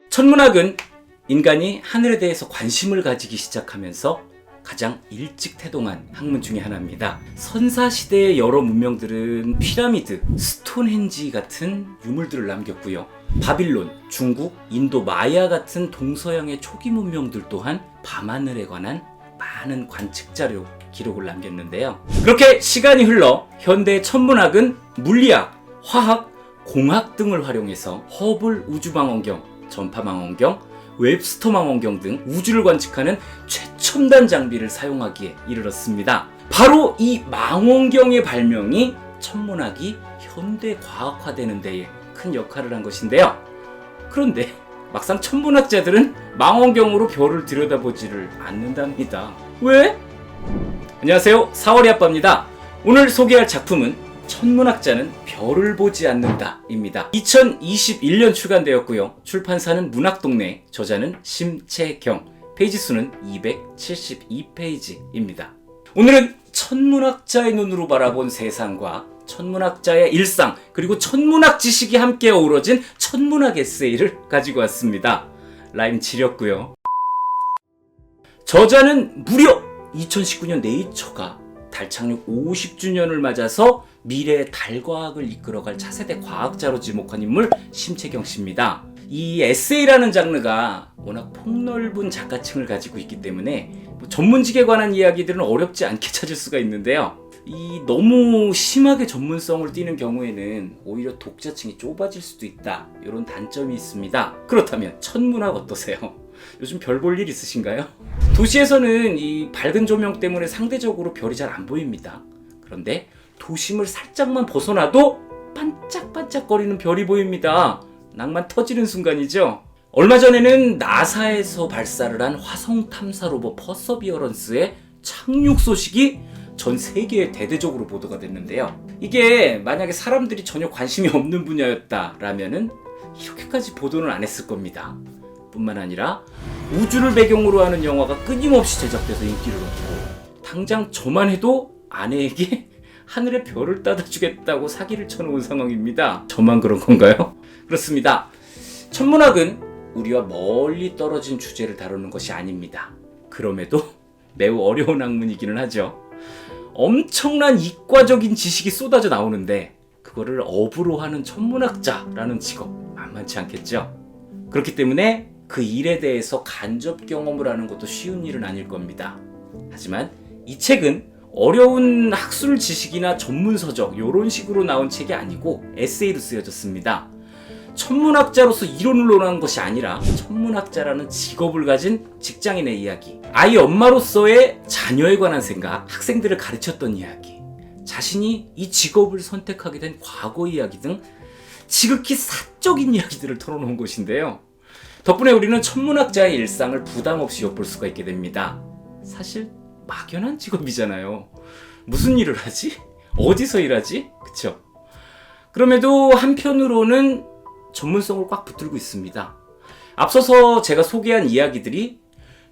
천문학은 인간이 하늘에 대해서 관심을 가지기 시작하면서 가장 일찍 태동한 학문 중에 하나입니다. 선사시대의 여러 문명들은 피라미드, 스톤헨지 같은 유물들을 남겼고요. 바빌론, 중국, 인도, 마야 같은 동서양의 초기 문명들 또한 밤하늘에 관한 많은 관측자료 기록을 남겼는데요. 그렇게 시간이 흘러 현대 천문학은 물리학, 화학, 공학 등을 활용해서 허블 우주망원경, 전파망원경, 웹스터 망원경 등 우주를 관측하는 최첨단 장비를 사용하기에 이르렀습니다. 바로 이 망원경의 발명이 천문학이 현대 과학화되는 데에 큰 역할을 한 것인데요. 그런데 막상 천문학자들은 망원경으로 별을 들여다보지를 않는답니다. 왜? 안녕하세요, 4월의 아빠입니다. 오늘 소개할 작품은 천문학자는 별을 보지 않는다 입니다. 2021년 출간되었고요. 출판사는 문학동네, 저자는 심채경, 페이지 수는 272페이지입니다. 오늘은 천문학자의 눈으로 바라본 세상과 천문학자의 일상, 그리고 천문학 지식이 함께 어우러진 천문학 에세이를 가지고 왔습니다. 라임 지렸고요. 저자는 무려 2019년 네이처가 달 착륙 50주년을 맞아서 미래의 달과학을 이끌어갈 차세대 과학자로 지목한 인물 심채경 씨입니다. 이 에세이라는 장르가 워낙 폭넓은 작가층을 가지고 있기 때문에 전문직에 관한 이야기들은 어렵지 않게 찾을 수가 있는데요. 이 너무 심하게 전문성을 띠는 경우에는 오히려 독자층이 좁아질 수도 있다, 이런 단점이 있습니다. 그렇다면 천문학 어떠세요? 요즘 별 볼 일 있으신가요? 도시에서는 이 밝은 조명 때문에 상대적으로 별이 잘 안 보입니다. 그런데 도심을 살짝만 벗어나도 반짝반짝거리는 별이 보입니다. 낭만 터지는 순간이죠. 얼마 전에는 나사에서 발사를 한 화성 탐사 로봇 퍼서비어런스의 착륙 소식이 전 세계에 대대적으로 보도가 됐는데요. 이게 만약에 사람들이 전혀 관심이 없는 분야였다라면은 이렇게까지 보도는 안 했을 겁니다. 뿐만 아니라 우주를 배경으로 하는 영화가 끊임없이 제작돼서 인기를 얻고, 당장 저만 해도 아내에게 하늘의 별을 따다 주겠다고 사기를 쳐놓은 상황입니다. 저만 그런 건가요? 그렇습니다. 천문학은 우리와 멀리 떨어진 주제를 다루는 것이 아닙니다. 그럼에도 매우 어려운 학문이기는 하죠. 엄청난 이과적인 지식이 쏟아져 나오는데 그거를 업으로 하는 천문학자라는 직업 만만치 않겠죠? 그렇기 때문에 그 일에 대해서 간접 경험을 하는 것도 쉬운 일은 아닐 겁니다. 하지만 이 책은 어려운 학술 지식이나 전문 서적 이런 식으로 나온 책이 아니고 에세이로 쓰여졌습니다. 천문학자로서 이론을 논하는 것이 아니라 천문학자라는 직업을 가진 직장인의 이야기, 아이 엄마로서의 자녀에 관한 생각, 학생들을 가르쳤던 이야기, 자신이 이 직업을 선택하게 된 과거 이야기 등 지극히 사적인 이야기들을 털어놓은 것인데요. 덕분에 우리는 천문학자의 일상을 부담 없이 엿볼 수가 있게 됩니다. 사실 막연한 직업이잖아요. 무슨 일을 하지? 어디서 일하지? 그쵸? 그럼에도 한편으로는 전문성을 꽉 붙들고 있습니다. 앞서서 제가 소개한 이야기들이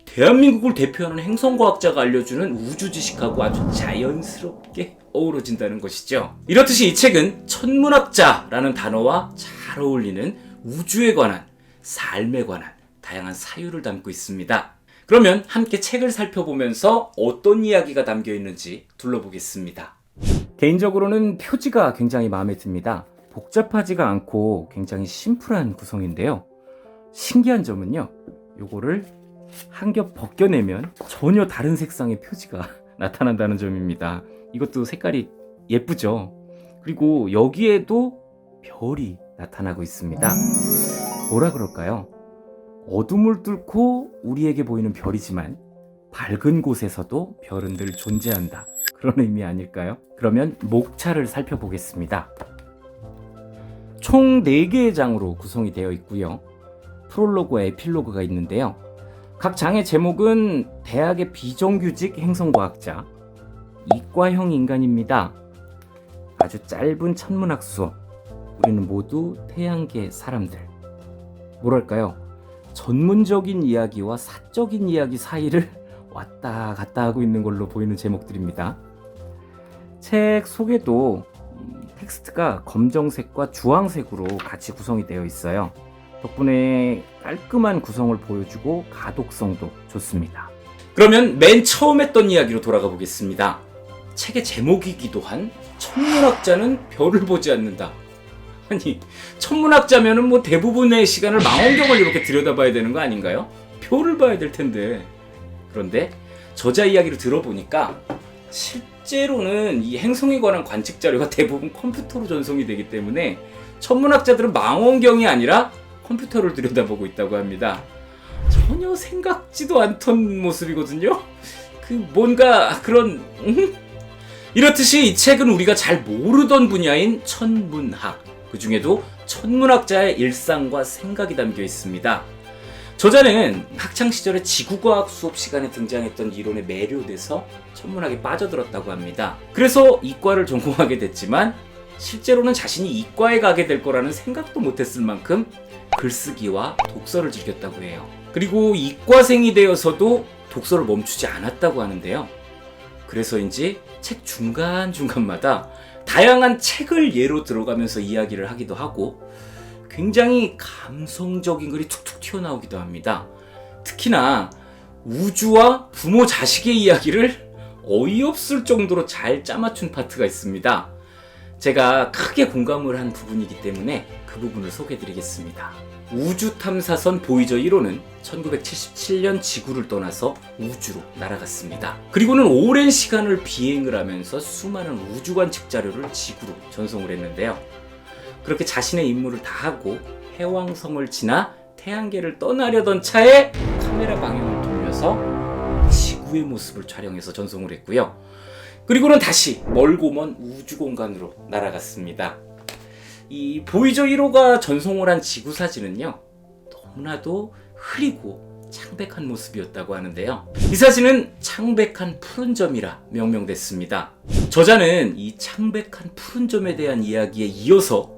대한민국을 대표하는 행성과학자가 알려주는 우주 지식하고 아주 자연스럽게 어우러진다는 것이죠. 이렇듯이 이 책은 천문학자라는 단어와 잘 어울리는 우주에 관한, 삶에 관한 다양한 사유를 담고 있습니다. 그러면 함께 책을 살펴보면서 어떤 이야기가 담겨 있는지 둘러보겠습니다. 개인적으로는 표지가 굉장히 마음에 듭니다. 복잡하지가 않고 굉장히 심플한 구성인데요. 신기한 점은요, 요거를 한 겹 벗겨내면 전혀 다른 색상의 표지가 나타난다는 점입니다. 이것도 색깔이 예쁘죠? 그리고 여기에도 별이 나타나고 있습니다. 뭐라 그럴까요? 어둠을 뚫고 우리에게 보이는 별이지만 밝은 곳에서도 별은 늘 존재한다, 그런 의미 아닐까요? 그러면 목차를 살펴보겠습니다. 총 4개의 장으로 구성이 되어 있고요. 프롤로그와 에필로그가 있는데요. 각 장의 제목은 대학의 비정규직 행성과학자, 이과형 인간입니다. 아주 짧은 천문학 수업, 우리는 모두 태양계 사람들. 뭐랄까요? 전문적인 이야기와 사적인 이야기 사이를 왔다 갔다 하고 있는 걸로 보이는 제목들입니다. 책 속에도 텍스트가 검정색과 주황색으로 같이 구성이 되어 있어요. 덕분에 깔끔한 구성을 보여주고 가독성도 좋습니다. 그러면 맨 처음 했던 이야기로 돌아가 보겠습니다. 책의 제목이기도 한 천문학자는 별을 보지 않는다. 아니, 천문학자면은 뭐 대부분의 시간을 망원경을 이렇게 들여다봐야 되는 거 아닌가요? 별을 봐야 될 텐데. 그런데 저자 이야기를 들어보니까 실제로는 이 행성에 관한 관측 자료가 대부분 컴퓨터로 전송이 되기 때문에 천문학자들은 망원경이 아니라 컴퓨터를 들여다보고 있다고 합니다. 전혀 생각지도 않던 모습이거든요. 뭔가 그런 이렇듯이 이 책은 우리가 잘 모르던 분야인 천문학, 그 중에도 천문학자의 일상과 생각이 담겨 있습니다. 저자는 학창시절에 지구과학 수업 시간에 등장했던 이론에 매료돼서 천문학에 빠져들었다고 합니다. 그래서 이과를 전공하게 됐지만 실제로는 자신이 이과에 가게 될 거라는 생각도 못했을 만큼 글쓰기와 독서를 즐겼다고 해요. 그리고 이과생이 되어서도 독서를 멈추지 않았다고 하는데요. 그래서인지 책 중간중간마다 다양한 책을 예로 들어가면서 이야기를 하기도 하고 굉장히 감성적인 글이 툭툭 튀어나오기도 합니다. 특히나 우주와 부모 자식의 이야기를 어이없을 정도로 잘 짜맞춘 파트가 있습니다. 제가 크게 공감을 한 부분이기 때문에 그 부분을 소개해드리겠습니다. 우주탐사선 보이저 1호는 1977년 지구를 떠나서 우주로 날아갔습니다. 그리고는 오랜 시간을 비행을 하면서 수많은 우주관측 자료를 지구로 전송을 했는데요. 그렇게 자신의 임무를 다하고 해왕성을 지나 태양계를 떠나려던 차에 카메라 방향을 돌려서 지구의 모습을 촬영해서 전송을 했고요. 그리고는 다시 멀고 먼 우주공간으로 날아갔습니다. 이 보이저 1호가 전송을 한 지구 사진은요, 너무나도 흐리고 창백한 모습이었다고 하는데요. 이 사진은 창백한 푸른 점이라 명명됐습니다. 저자는 이 창백한 푸른 점에 대한 이야기에 이어서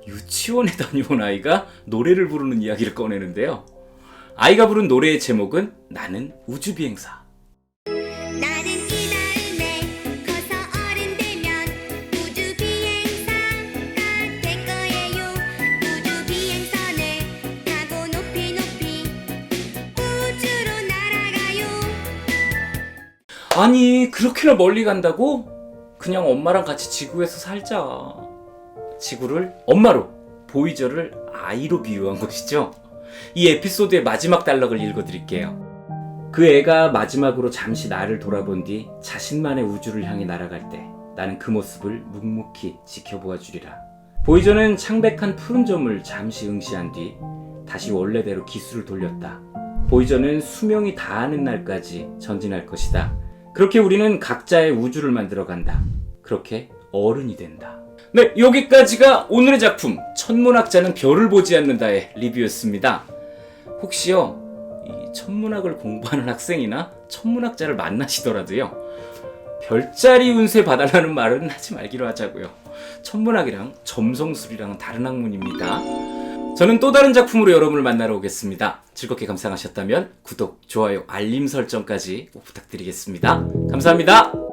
유치원에 다녀온 아이가 노래를 부르는 이야기를 꺼내는데요. 아이가 부른 노래의 제목은 나는 우주비행사. 아니, 그렇게나 멀리 간다고? 그냥 엄마랑 같이 지구에서 살자. 지구를 엄마로, 보이저를 아이로 비유한 것이죠. 이 에피소드의 마지막 단락을 읽어드릴게요. 그 애가 마지막으로 잠시 나를 돌아본 뒤 자신만의 우주를 향해 날아갈 때 나는 그 모습을 묵묵히 지켜보아 주리라. 보이저는 창백한 푸른 점을 잠시 응시한 뒤 다시 원래대로 기술을 돌렸다. 보이저는 수명이 다하는 날까지 전진할 것이다. 그렇게 우리는 각자의 우주를 만들어간다. 그렇게 어른이 된다. 네, 여기까지가 오늘의 작품 천문학자는 별을 보지 않는다의 리뷰였습니다. 혹시요, 이 천문학을 공부하는 학생이나 천문학자를 만나시더라도요, 별자리 운세 봐달라는 말은 하지 말기로 하자고요. 천문학이랑 점성술이랑은 다른 학문입니다. 저는 또 다른 작품으로 여러분을 만나러 오겠습니다. 즐겁게 감상하셨다면 구독, 좋아요, 알림 설정까지 꼭 부탁드리겠습니다. 감사합니다.